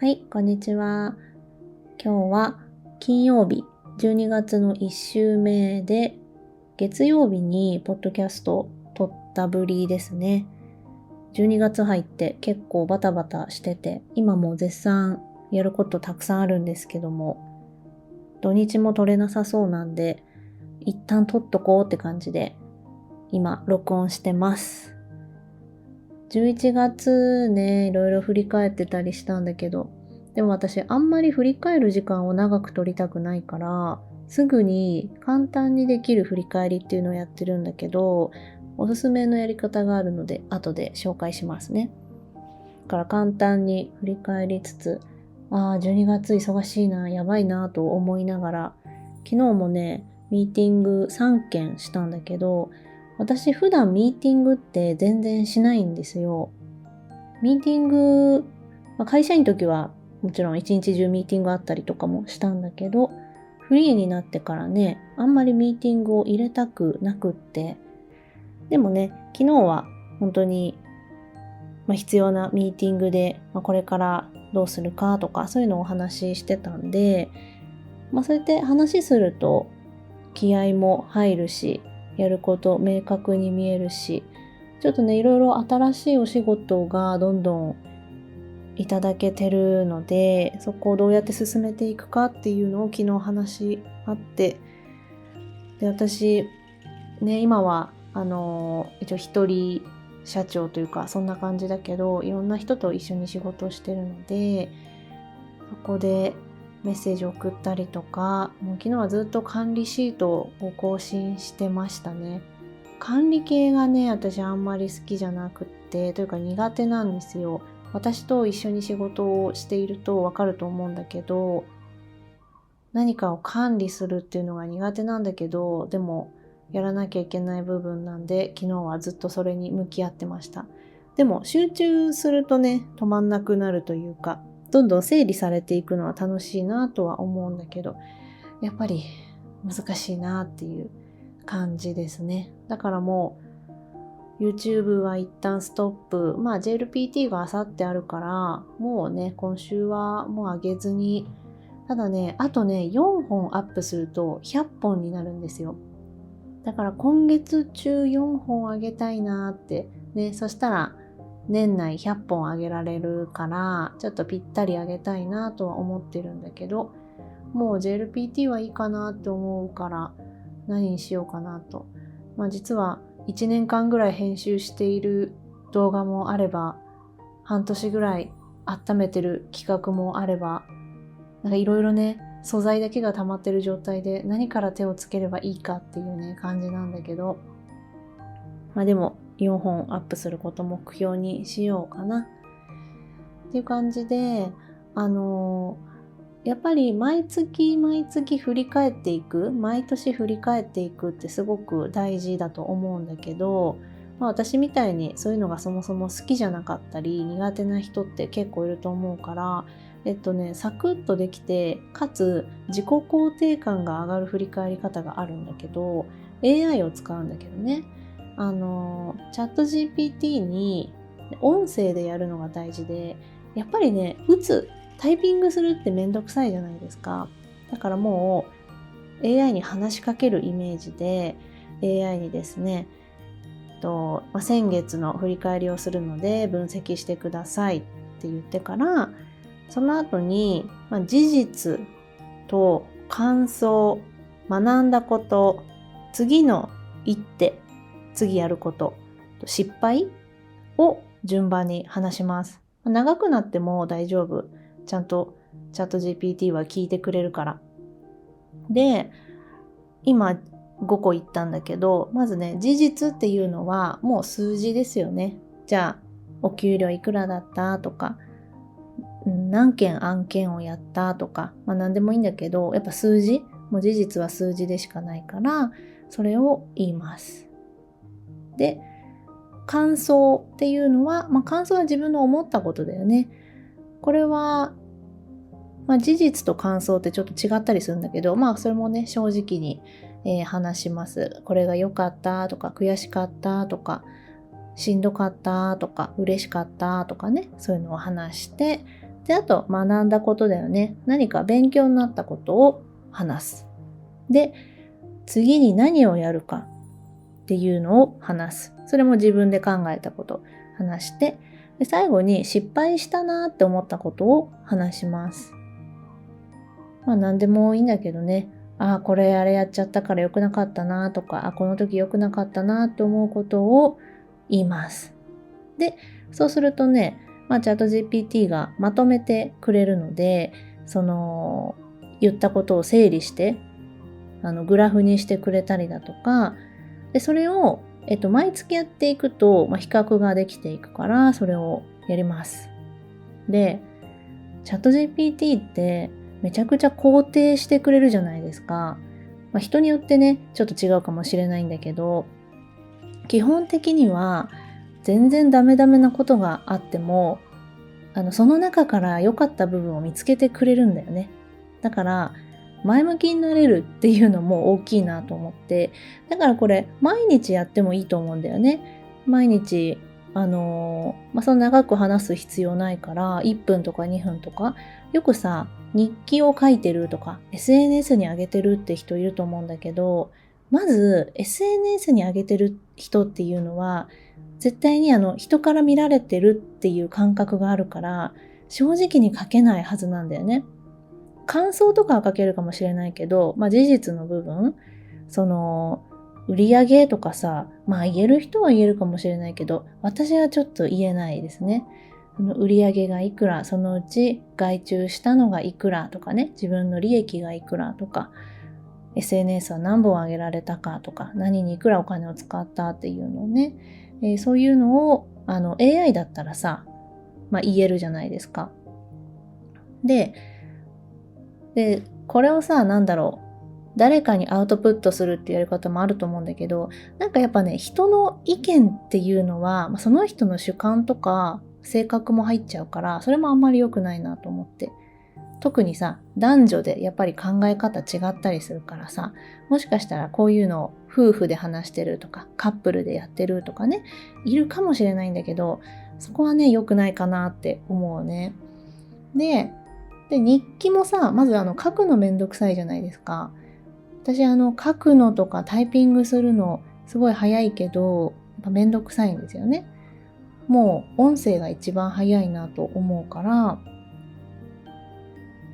はい、こんにちは。今日は金曜日、12月の1週目で、月曜日にポッドキャスト撮ったぶりですね。12月入って結構バタバタしてて、今も絶賛やることたくさんあるんですけども、土日も撮れなさそうなんで、一旦撮っとこうって感じで、今録音してます。11月ね、いろいろ振り返ってたりしたんだけど、でも私あんまり振り返る時間を長く取りたくないから、すぐに簡単にできる振り返りっていうのをやってるんだけど、おすすめのやり方があるので後で紹介しますね。だから簡単に振り返りつつ、12月忙しいな、やばいなと思いながら、昨日もね、ミーティング3件したんだけど、私普段ミーティングって全然しないんですよ。ミーティング、会社員の時はもちろん一日中ミーティングあったりとかもしたんだけど、フリーになってからね、あんまりミーティングを入れたくなくって、でもね、昨日は本当に、必要なミーティングで、これからどうするかとかそういうのをお話ししてたんで、そうやって話すると気合も入るし、やること明確に見えるし、ちょっとね、いろいろ新しいお仕事がどんどんいただけてるので、そこをどうやって進めていくかっていうのを昨日話あって、で、私ね、今は一応一人社長というかそんな感じだけど、いろんな人と一緒に仕事をしてるので、そこでメッセージを送ったりとか、もう昨日はずっと管理シートを更新してましたね。管理系がね、私あんまり好きじゃなくって、というか苦手なんですよ。私と一緒に仕事をしているとわかると思うんだけど、何かを管理するっていうのが苦手なんだけど、でもやらなきゃいけない部分なんで、昨日はずっとそれに向き合ってました。でも集中するとね、止まんなくなるというか、どんどん整理されていくのは楽しいなとは思うんだけど、やっぱり難しいなっていう感じですね。だからもう YouTube は一旦ストップ。JLPT が明後日あるから、もうね、今週はもう上げずに、ただね、あとね、4本アップすると100本になるんですよ。だから今月中4本上げたいなって。ね、そしたら年内100本上げられるから、ちょっとぴったり上げたいなとは思ってるんだけど、もう JLPT はいいかなって思うから、何にしようかなと。実は1年間ぐらい編集している動画もあれば、半年ぐらい温めてる企画もあれば、いろいろね、素材だけが溜まってる状態で何から手をつければいいかっていうね、感じなんだけど、でも4本アップすることを目標にしようかなっていう感じで、やっぱり毎月毎月振り返っていく、毎年振り返っていくってすごく大事だと思うんだけど、私みたいにそういうのがそもそも好きじゃなかったり苦手な人って結構いると思うから、サクッとできて、かつ自己肯定感が上がる振り返り方があるんだけど、AI を使うんだけどね、チャット GPT に音声でやるのが大事で、やっぱりね、タイピングするってめんどくさいじゃないですか。だからもう AI に話しかけるイメージで AI にですね、先月の振り返りをするので分析してくださいって言ってから、その後に、事実と感想、学んだこと、次の一手、次やること、失敗を順番に話します。長くなっても大丈夫。ちゃんとチャット GPT は聞いてくれるから。で、今5個言ったんだけど、まずね、事実っていうのはもう数字ですよね。じゃあ、お給料いくらだったとか、何件案件をやったとか、何でもいいんだけど、やっぱ数字、もう事実は数字でしかないから、それを言います。で、感想っていうのは、感想は自分の思ったことだよね。これは、事実と感想ってちょっと違ったりするんだけど、それもね、正直に、話します。これが良かったとか、悔しかったとか、しんどかったとか、嬉しかったとかね、そういうのを話して、で、あと学んだことだよね。何か勉強になったことを話す。で、次に何をやるかっていうのを話す。それも自分で考えたこと話して、で最後に失敗したなって思ったことを話します。何でもいいんだけどね。これあれやっちゃったから良くなかったなとか、この時良くなかったなって思うことを言います。で、そうするとね、チャット GPT がまとめてくれるので、言ったことを整理して、グラフにしてくれたりだとか、で、それを、毎月やっていくと、比較ができていくから、それをやります。で、チャット GPT ってめちゃくちゃ肯定してくれるじゃないですか。人によってね、ちょっと違うかもしれないんだけど、基本的には全然ダメなことがあっても、その中から良かった部分を見つけてくれるんだよね。だから、前向きになれるっていうのも大きいなと思って、だからこれ、毎日やってもいいと思うんだよね。毎日、そんな長く話す必要ないから、1分とか2分とか、よくさ、日記を書いてるとか、SNS に上げてるって人いると思うんだけど、まず、SNS に上げてる人っていうのは、絶対に人から見られてるっていう感覚があるから、正直に書けないはずなんだよね。感想とかは書けるかもしれないけど、事実の部分、売り上げとかさ、言える人は言えるかもしれないけど、私はちょっと言えないですね。売り上げがいくら、そのうち外注したのがいくらとかね、自分の利益がいくらとか、SNS は何本上げられたかとか、何にいくらお金を使ったっていうのをね、そういうのをAI だったらさ、言えるじゃないですか。で、これをさ、誰かにアウトプットするっていうやり方もあると思うんだけど、やっぱね、人の意見っていうのは、その人の主観とか性格も入っちゃうから、それもあんまり良くないなと思って。特にさ、男女でやっぱり考え方違ったりするからさ、もしかしたらこういうのを夫婦で話してるとか、カップルでやってるとかね、いるかもしれないんだけど、そこはね、良くないかなって思うね。で、日記もさ、まず書くのめんどくさいじゃないですか。私書くのとかタイピングするのすごい早いけど、やっぱめんどくさいんですよね。もう音声が一番早いなと思うから、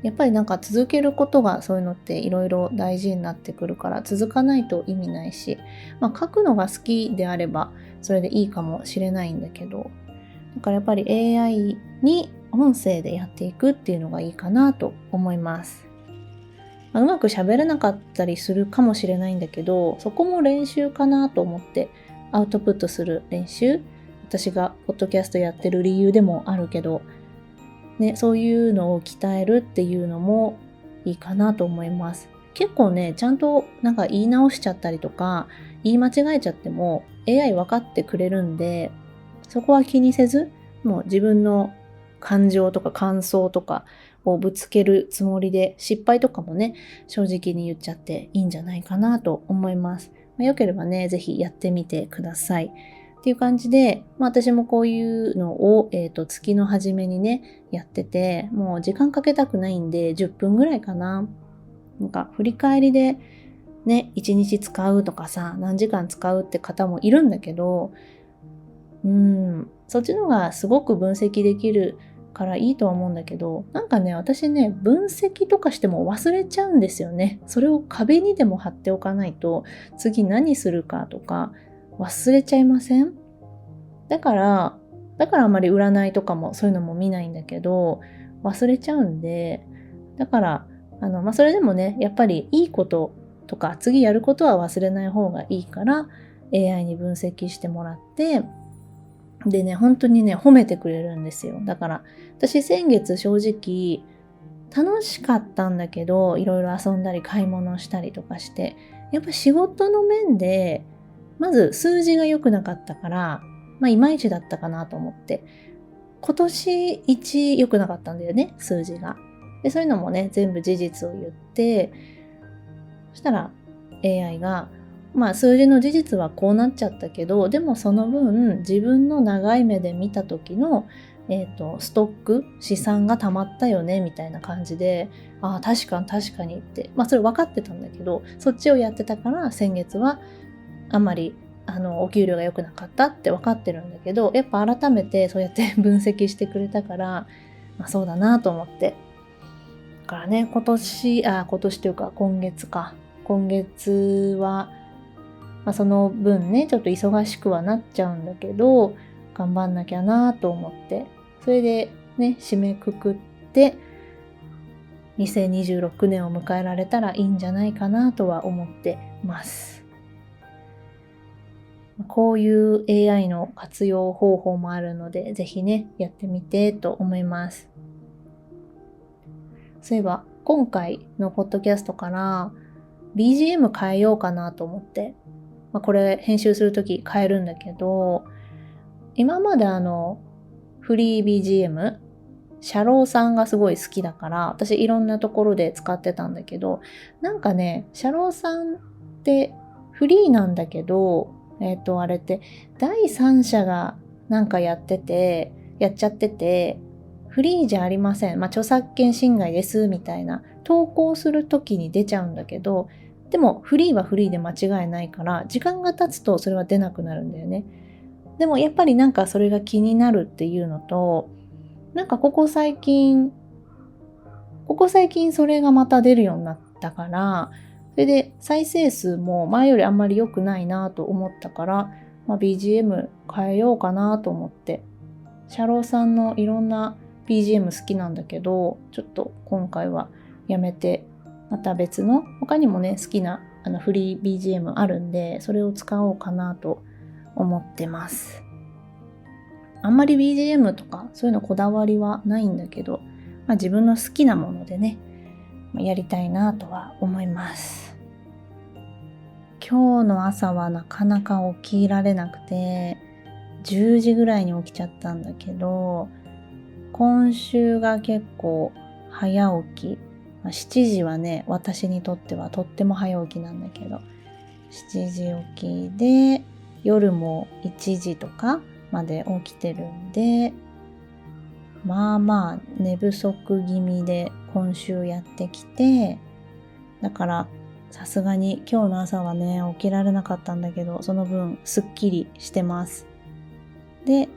やっぱり続けることがそういうのっていろいろ大事になってくるから続かないと意味ないし、書くのが好きであればそれでいいかもしれないんだけど、だからやっぱり AI に音声でやっていくっていうのがいいかなと思います。うまく喋れなかったりするかもしれないんだけど、そこも練習かなと思ってアウトプットする練習、私がポッドキャストやってる理由でもあるけど、ね、そういうのを鍛えるっていうのもいいかなと思います。結構ね、ちゃんと言い直しちゃったりとか、言い間違えちゃっても AI 分かってくれるんで、そこは気にせず、もう自分の感情とか感想とかをぶつけるつもりで、失敗とかもね、正直に言っちゃっていいんじゃないかなと思います。よければね、ぜひやってみてください。っていう感じで、私もこういうのを、月の初めにね、やってて、もう時間かけたくないんで、10分ぐらいかな。振り返りで、ね、1日使うとかさ、何時間使うって方もいるんだけど、そっちの方がすごく分析できるからいいとは思うんだけど、私ね、分析とかしても忘れちゃうんですよね。それを壁にでも貼っておかないと、次何するかとか忘れちゃいません？だからあんまり占いとかもそういうのも見ないんだけど、忘れちゃうんで、だからそれでもね、やっぱりいいこととか次やることは忘れない方がいいから AI に分析してもらって、でね、本当にね、褒めてくれるんですよ。だから私先月正直楽しかったんだけど、いろいろ遊んだり買い物したりとかして、やっぱ仕事の面でまず数字が良くなかったから、いまいちだったかなと思って、今年一良くなかったんだよね、数字が。で、そういうのもね、全部事実を言って、そしたら AI が、数字の事実はこうなっちゃったけど、でもその分自分の長い目で見た時の、ストック資産が溜まったよねみたいな感じで、確かにって、それ分かってたんだけど、そっちをやってたから先月はあんまりお給料が良くなかったって分かってるんだけど、やっぱ改めてそうやって分析してくれたから、そうだなと思って。だからね、今年というか今月は、その分ねちょっと忙しくはなっちゃうんだけど、頑張んなきゃなと思って、それでね締めくくって2026年を迎えられたらいいんじゃないかなとは思ってます。こういう AI の活用方法もあるので、ぜひねやってみてと思います。そういえば今回のポッドキャストから BGM 変えようかなと思って、これ編集するとき変えるんだけど、今までフリー BGM、社労さんがすごい好きだから、私いろんなところで使ってたんだけど、なんかね、社労さんってフリーなんだけど、あれって第三者がなんかやっちゃってて、フリーじゃありません。著作権侵害ですみたいな投稿するときに出ちゃうんだけど、でもフリーはフリーで間違いないから、時間が経つとそれは出なくなるんだよね。でもやっぱりなんかそれが気になるっていうのと、なんかここ最近それがまた出るようになったから、それで再生数も前よりあんまり良くないなと思ったから、BGM 変えようかなと思って。社労さんのいろんな BGM 好きなんだけど、ちょっと今回はやめて、また別の他にもね好きなフリー BGM あるんで、それを使おうかなと思ってます。あんまり BGM とかそういうのこだわりはないんだけど、自分の好きなものでね、やりたいなとは思います。今日の朝はなかなか起きられなくて、10時ぐらいに起きちゃったんだけど、今週が結構早起き。7時はね、私にとってはとっても早起きなんだけど、7時起きで、夜も1時とかまで起きてるんで、寝不足気味で今週やってきて、だからさすがに今日の朝はね起きられなかったんだけど、その分すっきりしてます。で、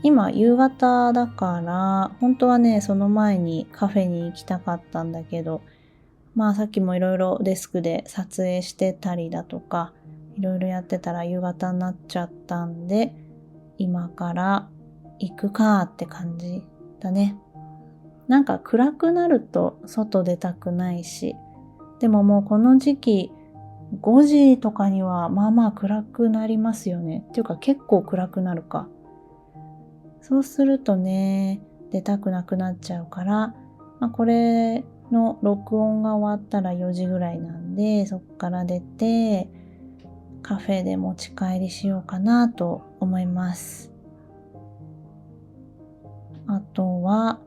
今夕方だから、本当はねその前にカフェに行きたかったんだけど、さっきもいろいろデスクで撮影してたりだとかいろいろやってたら夕方になっちゃったんで、今から行くかって感じだね。なんか暗くなると外出たくないし、でももうこの時期5時とかには暗くなりますよね。っていうか結構暗くなるか。そうするとね、出たくなくなっちゃうから、これの録音が終わったら4時ぐらいなんで、そっから出てカフェで持ち帰りしようかなと思います。あとは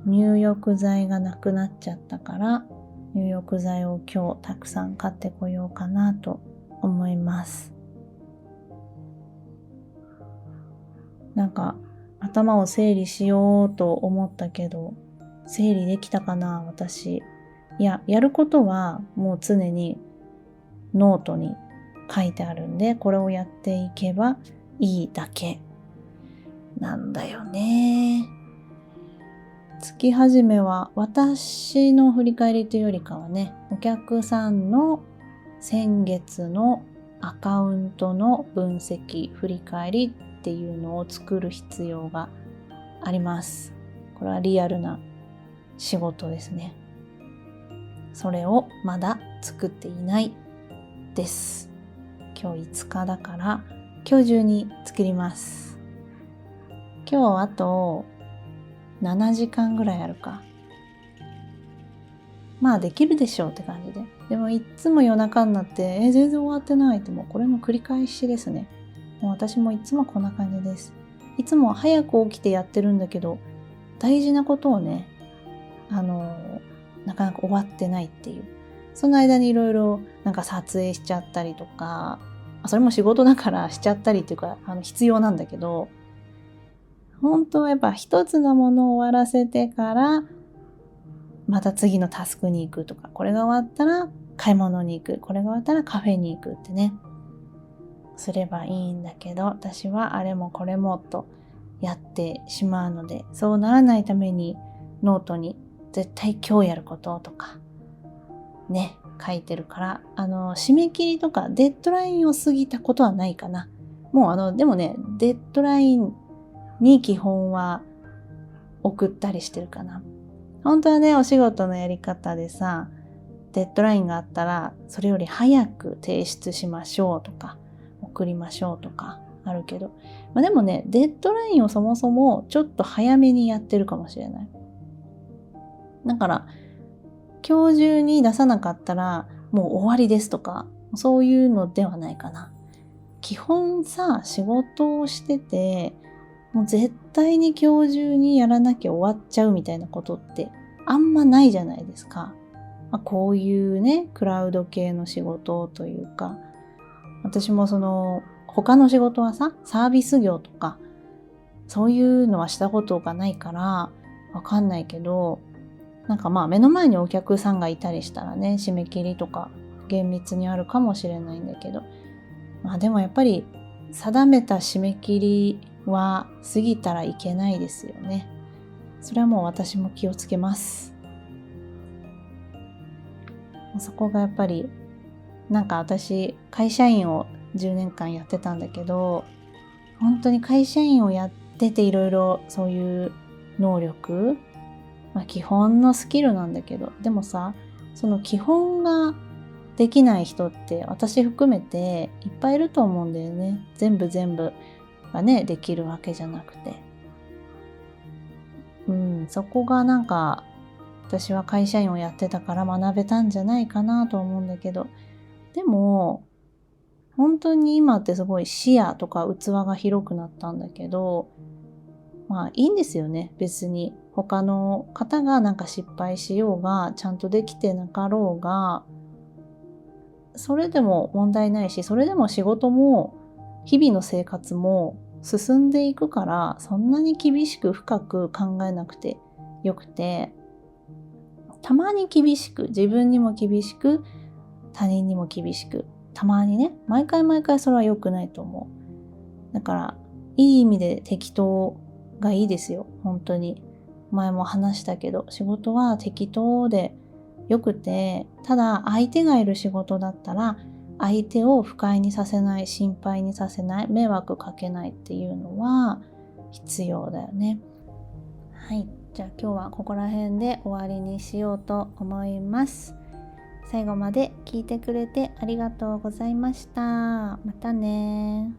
入浴剤がなくなっちゃったから、入浴剤を今日たくさん買ってこようかなと思います。なんか頭を整理しようと思ったけど、整理できたかな私。いや、やることはもう常にノートに書いてあるんで、これをやっていけばいいだけなんだよね。月始めは私の振り返りというよりかはね、お客さんの先月のアカウントの分析、振り返りっていうのを作る必要があります。これはリアルな仕事ですね。それをまだ作っていないです。今日5日だから今日中に作ります。今日あと7時間ぐらいあるか。できるでしょうって感じで。でもいつも夜中になって全然終わってないって、もうこれの繰り返しですね。もう私もいつもこんな感じです。いつも早く起きてやってるんだけど、大事なことをね、なかなか終わってないっていう。その間にいろいろなんか撮影しちゃったりとか、それも仕事だからしちゃったりっていうか、必要なんだけど、本当はやっぱ一つのものを終わらせてからまた次のタスクに行くとか、これが終わったら買い物に行く、これが終わったらカフェに行くってね、すればいいんだけど、私はあれもこれもとやってしまうので、そうならないためにノートに絶対今日やることとかね、書いてるから、締め切りとかデッドラインを過ぎたことはないかな。もうでもね、デッドラインに基本は送ったりしてるかな。本当はね、お仕事のやり方でさ、デッドラインがあったらそれより早く提出しましょうとか送りましょうとかあるけど、でもね、デッドラインをそもそもちょっと早めにやってるかもしれない。だから今日中に出さなかったらもう終わりですとか、そういうのではないかな。基本さ、仕事をしててもう絶対に今日中にやらなきゃ終わっちゃうみたいなことってあんまないじゃないですか。こういうね、クラウド系の仕事というか、私も他の仕事はさ、サービス業とかそういうのはしたことがないからわかんないけど、なんか目の前にお客さんがいたりしたらね、締め切りとか厳密にあるかもしれないんだけど、でもやっぱり定めた締め切りは過ぎたらいけないですよね。それはもう私も気をつけます。そこがやっぱりなんか私会社員を10年間やってたんだけど、本当に会社員をやってていろいろそういう能力、基本のスキルなんだけど、でもさ、その基本ができない人って私含めていっぱいいると思うんだよね。全部がね、できるわけじゃなくて。そこがなんか私は会社員をやってたから学べたんじゃないかなと思うんだけど、でも本当に今ってすごい視野とか器が広くなったんだけど、いいんですよね。別に他の方がなんか失敗しようが、ちゃんとできてなかろうが、それでも問題ないし、それでも仕事も日々の生活も進んでいくから、そんなに厳しく深く考えなくてよくて、たまに厳しく、自分にも厳しく、他人にも厳しく、たまにね、毎回それは良くないと思う。だからいい意味で適当がいいですよ。本当に前も話したけど、仕事は適当でよくて、ただ相手がいる仕事だったら相手を不快にさせない、心配にさせない、迷惑かけないっていうのは必要だよね。はい、じゃあ今日はここら辺で終わりにしようと思います。最後まで聞いてくれてありがとうございました。またね。